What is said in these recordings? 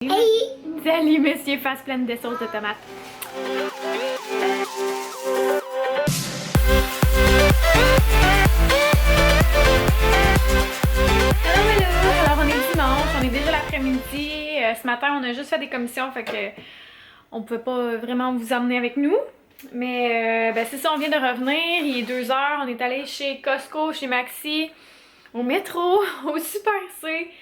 Hey! Salut monsieur, face pleine de sauce de tomate. Hello! Alors on est dimanche, on est déjà l'après-midi. Ce matin on a juste fait des commissions, fait que on pouvait pas vraiment vous emmener avec nous. Mais ben c'est ça, on vient de revenir, il est 2 heures, on est allé chez Costco, chez Maxi, au métro, au Super C.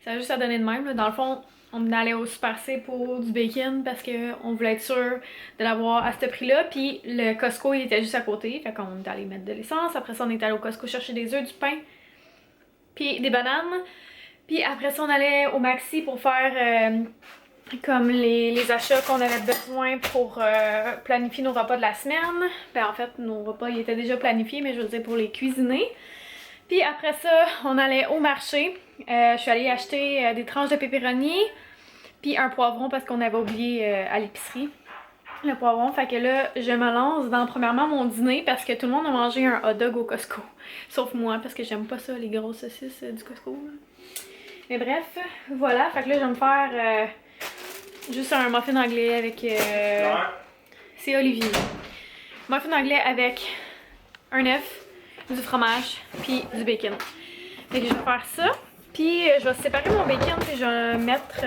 Ça a juste à donner de même, là. Dans le fond, on allait au Super C pour du bacon parce qu'on voulait être sûr de l'avoir à ce prix-là. Puis le Costco, il était juste à côté. Fait qu'on est allé mettre de l'essence. Après ça, on est allé au Costco chercher des œufs, du pain, puis des bananes. Puis après ça, on allait au Maxi pour faire comme les achats qu'on avait besoin pour planifier nos repas de la semaine. Ben en fait, nos repas, ils étaient déjà planifiés, mais je veux dire pour les cuisiner. Puis après ça, on allait au marché. Je suis allée acheter des tranches de pepperoni, puis un poivron parce qu'on avait oublié à l'épicerie le poivron. Fait que là, je me lance dans premièrement mon dîner parce que tout le monde a mangé un hot dog au Costco. Sauf moi parce que j'aime pas ça, les grosses saucisses du Costco. Mais bref, voilà. Fait que là, je vais me faire juste un muffin anglais avec... c'est Olivier. Muffin anglais avec un œuf, du fromage, puis du bacon. Fait que je vais faire ça. Puis je vais séparer mon bacon et je vais le mettre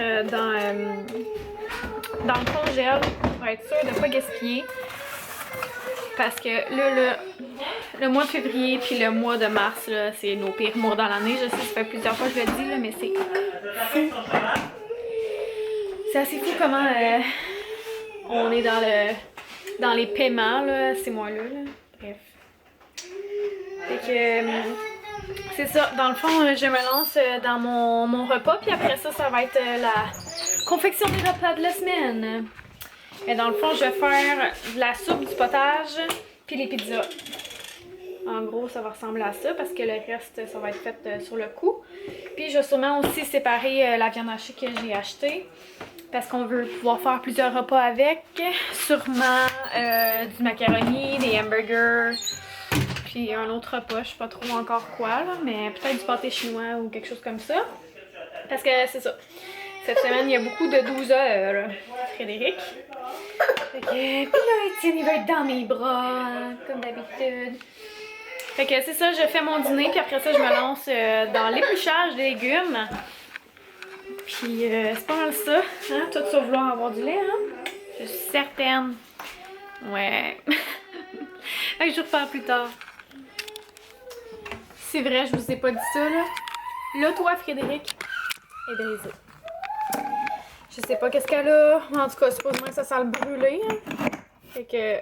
dans le congèle pour être sûr de ne pas gaspiller. Parce que là, le mois de février puis le mois de mars, c'est nos pires mois dans l'année. Je sais, ça fait plusieurs fois que je le dis, là, mais c'est fou. C'est assez fou comment on est dans les paiements ces mois-là. Bref. Fait que... c'est ça, dans le fond, je me lance dans mon repas, puis après ça, ça va être la confection des repas de la semaine. Et dans le fond, je vais faire de la soupe, du potage, puis les pizzas. En gros, ça va ressembler à ça, parce que le reste, ça va être fait sur le coup. Puis je vais sûrement aussi séparer la viande hachée que j'ai achetée, parce qu'on veut pouvoir faire plusieurs repas avec. Sûrement du macaroni, des hamburgers... puis un autre repas, je sais pas trop encore quoi, là, mais peut-être du pâté chinois ou quelque chose comme ça. Parce que c'est ça. Cette semaine, il y a beaucoup de 12 heures, Frédéric. Fait que, puis là, Étienne, il va être dans mes bras, comme d'habitude. Fait que c'est ça, je fais mon dîner, puis après ça, je me lance dans l'épluchage des légumes. Puis c'est pas mal ça, hein? Toi, tu vas vouloir avoir du lait, hein? Je suis certaine. Ouais. Fait que je repars plus tard. C'est vrai, je vous ai pas dit ça, là. Là, toi, Frédéric, est brisé. Je sais pas qu'est-ce qu'elle a. En tout cas, supposément que ça sent le brûler. Hein. Fait que...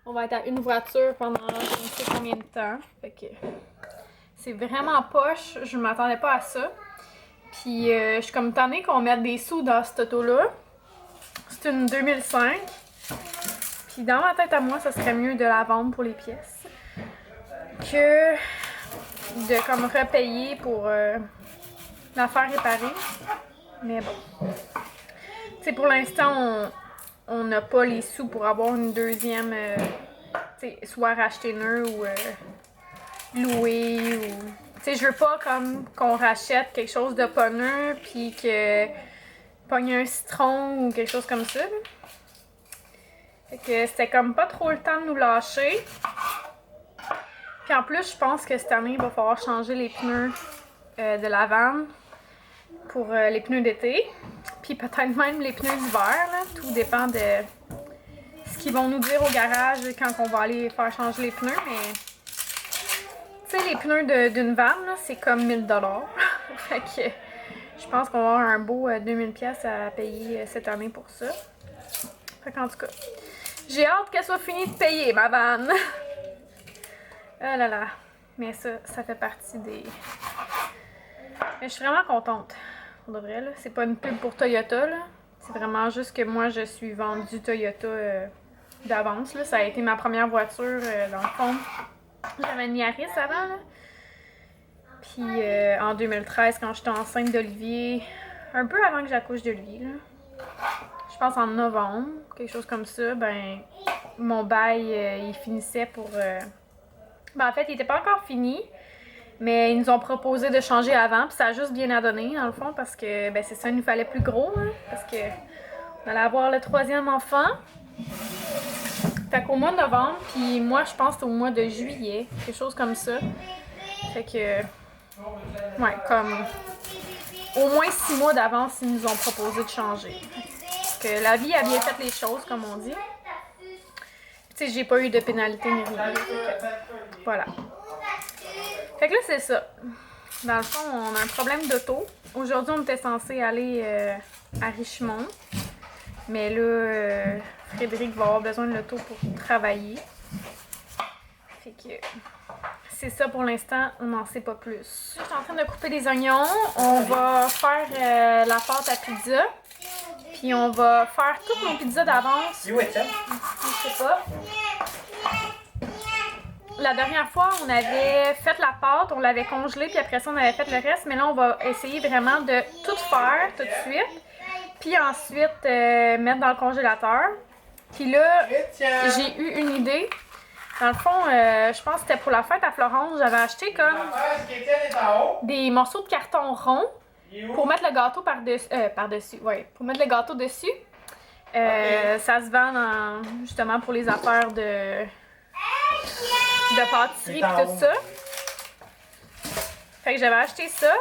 on va être à une voiture pendant je ne sais combien de temps. Fait que... c'est vraiment poche. Je m'attendais pas à ça. Puis, je suis comme tannée qu'on mette des sous dans cette auto-là. C'est une 2005. Puis, dans ma tête à moi, ça serait mieux de la vendre pour les pièces que de comme repayer pour la faire réparer. Mais bon. Tu sais, pour l'instant, on n'a pas les sous pour avoir une deuxième, tu sais, soit racheter neuve ou louer ou... Tu sais, je veux pas comme qu'on rachète quelque chose de pas neuf puis que pogne un citron ou quelque chose comme ça. Là. Fait que c'était comme pas trop le temps de nous lâcher. Puis en plus, je pense que cette année, il va falloir changer les pneus de la vanne pour les pneus d'été. Puis peut-être même les pneus d'hiver, là. Tout dépend de ce qu'ils vont nous dire au garage quand on va aller faire changer les pneus. Mais tu sais, les pneus d'une vanne, c'est comme 1000 $. Fait que je pense qu'on va avoir un beau 2000 $ à payer cette année pour ça. Fait qu'en tout cas, j'ai hâte qu'elle soit finie de payer, ma vanne. Ah là là, mais ça fait partie des... Mais je suis vraiment contente, pour de vrai, là. C'est pas une pub pour Toyota, là. C'est vraiment juste que moi, je suis vendue Toyota d'avance, là. Ça a été ma première voiture, dans le fond. J'avais une Yaris avant, là. Puis en 2013, quand j'étais enceinte d'Olivier, un peu avant que j'accouche d'Olivier, là. Je pense en novembre, quelque chose comme ça, ben, mon bail, il finissait pour... Ben, en fait, il était pas encore fini, Mais ils nous ont proposé de changer avant, puis ça a juste bien à donner, dans le fond, parce que, ben c'est ça, il nous fallait plus gros, hein, parce que on allait avoir le 3e enfant. Fait qu'au mois de novembre, puis moi, je pense au mois de juillet, quelque chose comme ça. Fait que, ouais, comme au moins 6 mois d'avance, ils nous ont proposé de changer. Parce que la vie a bien fait les choses, comme on dit. Tu sais, j'ai pas eu de pénalité ni rien. Voilà. Fait que là, c'est ça. Dans le fond, on a un problème d'auto. Aujourd'hui, on était censé aller à Richmond. Mais là, Frédéric va avoir besoin de l'auto pour travailler. Fait que c'est ça pour l'instant, on n'en sait pas plus. Je suis en train de couper des oignons. On va faire la pâte à pizza. Puis on va faire toutes nos pizzas d'avance. Où est-elle? Je sais pas. La dernière fois, on avait fait la pâte, on l'avait congelée, puis après ça, on avait fait le reste. Mais là, on va essayer vraiment de tout faire tout de suite. Puis ensuite, mettre dans le congélateur. Puis là, j'ai eu une idée. Dans le fond, je pense que c'était pour la fête à Florence. J'avais acheté comme des morceaux de carton rond pour mettre le gâteau par-dessus. Ouais, pour mettre le gâteau dessus. Ça se vend justement pour les affaires de pâtisserie et tout ça. Fait que j'avais acheté ça.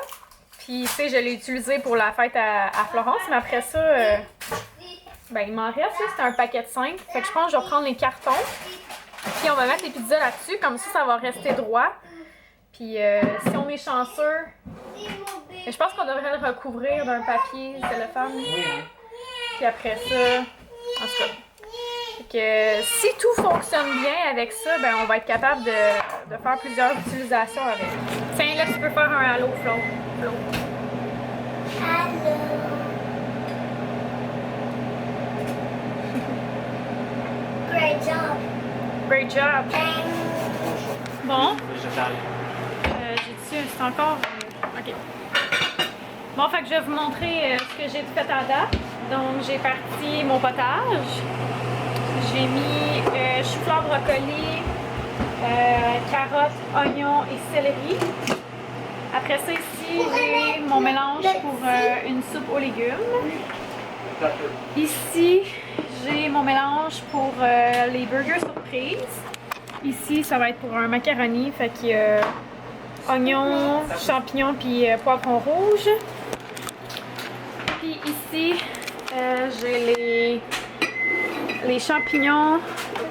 Puis, tu sais, je l'ai utilisé pour la fête à Florence. Mais après ça, ben, il m'en reste. C'était un paquet de 5. Fait que je pense que je vais prendre les cartons. Puis, on va mettre les pizzas là-dessus. Comme ça va rester droit. Puis, si on est chanceux, je pense qu'on devrait le recouvrir d'un papier cellophane. Puis après ça, en tout cas. Fait que si tout fonctionne bien avec ça, ben on va être capable de faire plusieurs utilisations avec. Tiens, là, tu peux faire un halo, Flo. Allô. Great job. Great job. Thanks. Bon. J'ai dit, c'est encore... OK. Bon, fait que je vais vous montrer ce que j'ai fait à date. Donc, j'ai parti mon potage. J'ai mis chou-fleur, brocoli, carottes, oignons et céleri. Après ça, ici, j'ai mon mélange pour une soupe aux légumes. Ici, j'ai mon mélange pour les burgers surprises. Ici, ça va être pour un macaroni. Fait qu'il y a oignons, champignons puis poivrons rouges. Puis ici, j'ai les champignons,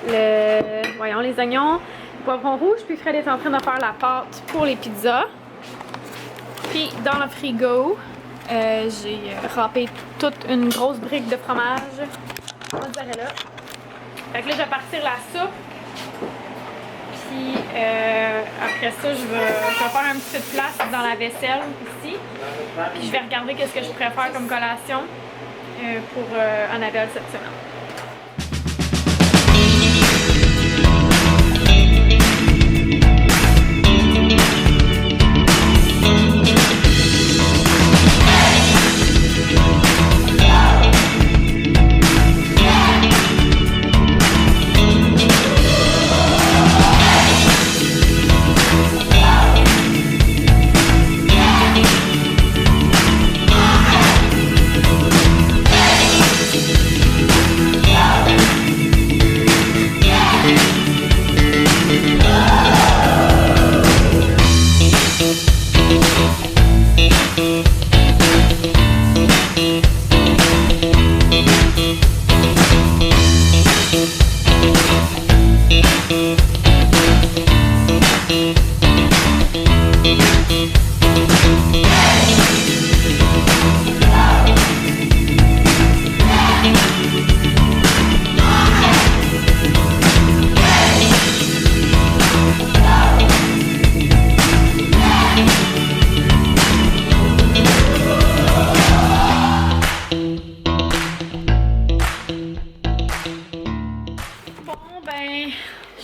les oignons, les poivrons rouges, puis Fred est en train de faire la pâte pour les pizzas. Puis dans le frigo, j'ai râpé toute une grosse brique de fromage mozzarella. Fait que là, je vais partir la soupe. Puis après ça, je vais faire un petit peu de place dans la vaisselle ici. Puis je vais regarder qu'est-ce que je pourrais faire comme collation pour Annabelle cette semaine.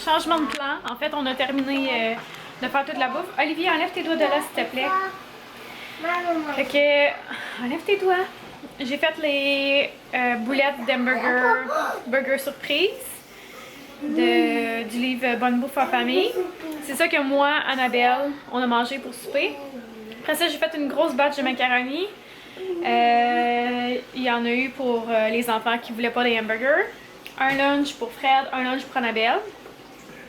Changement de plan. En fait, on a terminé de faire toute la bouffe. Olivier, enlève tes doigts de là, s'il te plaît. Fait que, enlève tes doigts. J'ai fait les boulettes d'hamburger, burger surprise. du livre Bonne bouffe en famille. C'est ça que moi, Annabelle, on a mangé pour souper. Après ça, j'ai fait une grosse batch de macaroni. Il y en a eu pour les enfants qui voulaient pas des hamburgers. Un lunch pour Fred, un lunch pour Annabelle.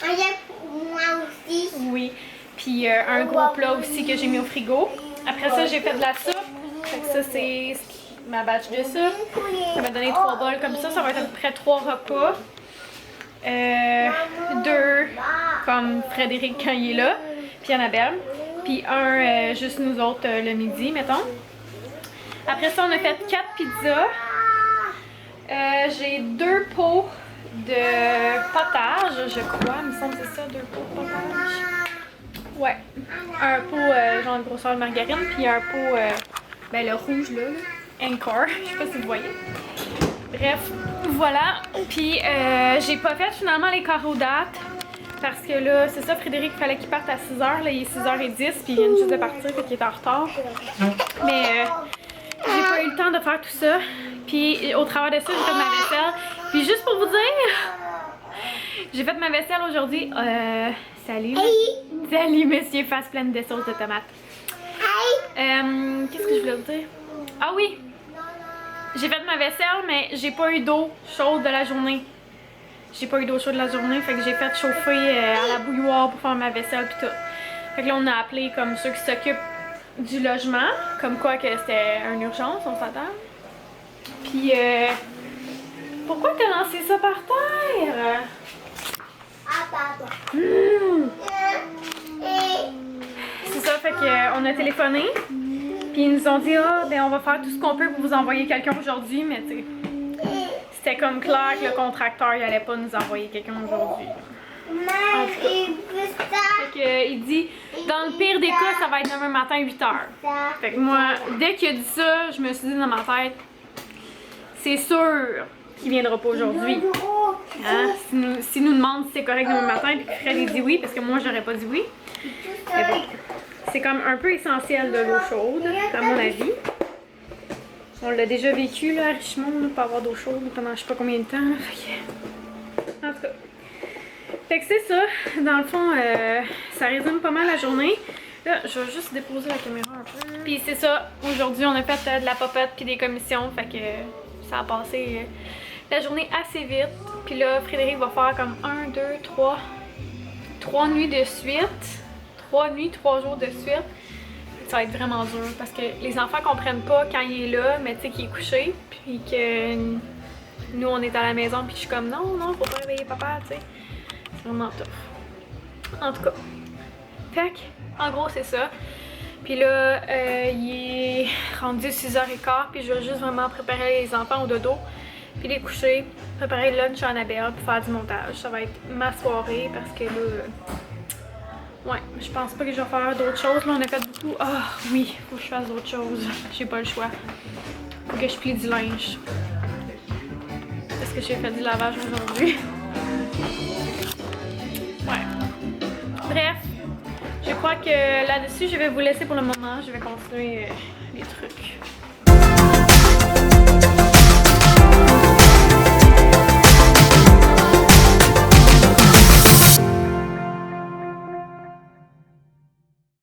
Moi aussi. Oui. Puis un gros plat aussi que j'ai mis au frigo. Après ça, j'ai fait de la soupe. Fait que ça, c'est ma batch de soupe. Ça m'a donné 3 bols comme ça. Ça va être à peu près 3 repas. 2 comme Frédéric quand il est là. Puis Annabelle. Puis un juste nous autres le midi, mettons. Après ça, on a fait 4 pizzas. J'ai 2 pots de potage, je crois. Il me semble que c'est ça, 2 pots de potage. Ouais. Un pot genre de grosseur de margarine, puis un pot, ben le rouge là, Encore. Je sais pas si vous voyez. Bref, voilà. Puis j'ai pas fait finalement les carreaux-dates. Parce que là, c'est ça, Frédéric, il fallait qu'il parte à 6h. Là, il est 6h10, puis il vient juste de partir, fait qu'il est en retard. Mais j'ai pas eu le temps de faire tout ça. Puis au travers de ça, j'ai fait ma vaisselle. Puis juste pour vous dire, j'ai fait ma vaisselle aujourd'hui. Salut. Salut, monsieur, face pleine de sauce de tomate. Qu'est-ce que je voulais vous dire? Ah oui! J'ai fait ma vaisselle, mais j'ai pas eu d'eau chaude de la journée. J'ai pas eu d'eau chaude de la journée, fait que j'ai fait chauffer à la bouilloire pour faire ma vaisselle pis tout. Fait que là, on a appelé comme ceux qui s'occupent du logement, comme quoi que c'était une urgence, on s'entend. Puis, pourquoi t'as lancé ça par terre? C'est ça, fait qu'on a téléphoné. Puis ils nous ont dit, ah, ben on va faire tout ce qu'on peut pour vous envoyer quelqu'un aujourd'hui, mais tu sais, c'était comme clair que le contracteur, il allait pas nous envoyer quelqu'un aujourd'hui. Fait que, il dit, dans le pire des cas, ça va être demain matin 8h. Fait que moi, dès qu'il a dit ça, je me suis dit dans ma tête, c'est sûr qu'il viendra pas aujourd'hui. Hein? S'il nous demande si c'est correct demain matin, puis que Fred il dit oui, parce que moi j'aurais pas dit oui. Mais bon, c'est comme un peu essentiel de l'eau chaude, à mon avis. On l'a déjà vécu là, à Richmond, là, pas avoir d'eau chaude pendant je sais pas combien de temps. Là, fait que... En tout cas. Fait que c'est ça. Dans le fond, ça résume pas mal la journée. Là, je vais juste déposer la caméra un peu. Puis c'est ça. Aujourd'hui, on a fait de la popette puis des commissions. Fait que ça a passé la journée assez vite. Puis là, Frédéric va faire comme 1, 2, 3 nuits de suite. 3 nuits, 3 jours de suite. Ça va être vraiment dur parce que les enfants comprennent pas quand il est là, mais tu sais qu'il est couché, puis que nous on est à la maison, puis je suis comme non, faut pas réveiller papa, tu sais. C'est vraiment tough. En tout cas. Fait que, en gros, c'est ça. Puis là, il est rendu 6h15, puis je vais juste vraiment préparer les enfants au dodo, puis les coucher, préparer le lunch à Annabelle, puis faire du montage. Ça va être ma soirée parce que là. Ouais, je pense pas que je vais faire d'autres choses. Là, on a fait beaucoup. Ah oui, faut que je fasse d'autres choses. J'ai pas le choix. Faut que je plie du linge. Est-ce que j'ai fait du lavage aujourd'hui? Ouais. Bref, je crois que là-dessus, je vais vous laisser pour le moment. Je vais continuer les trucs.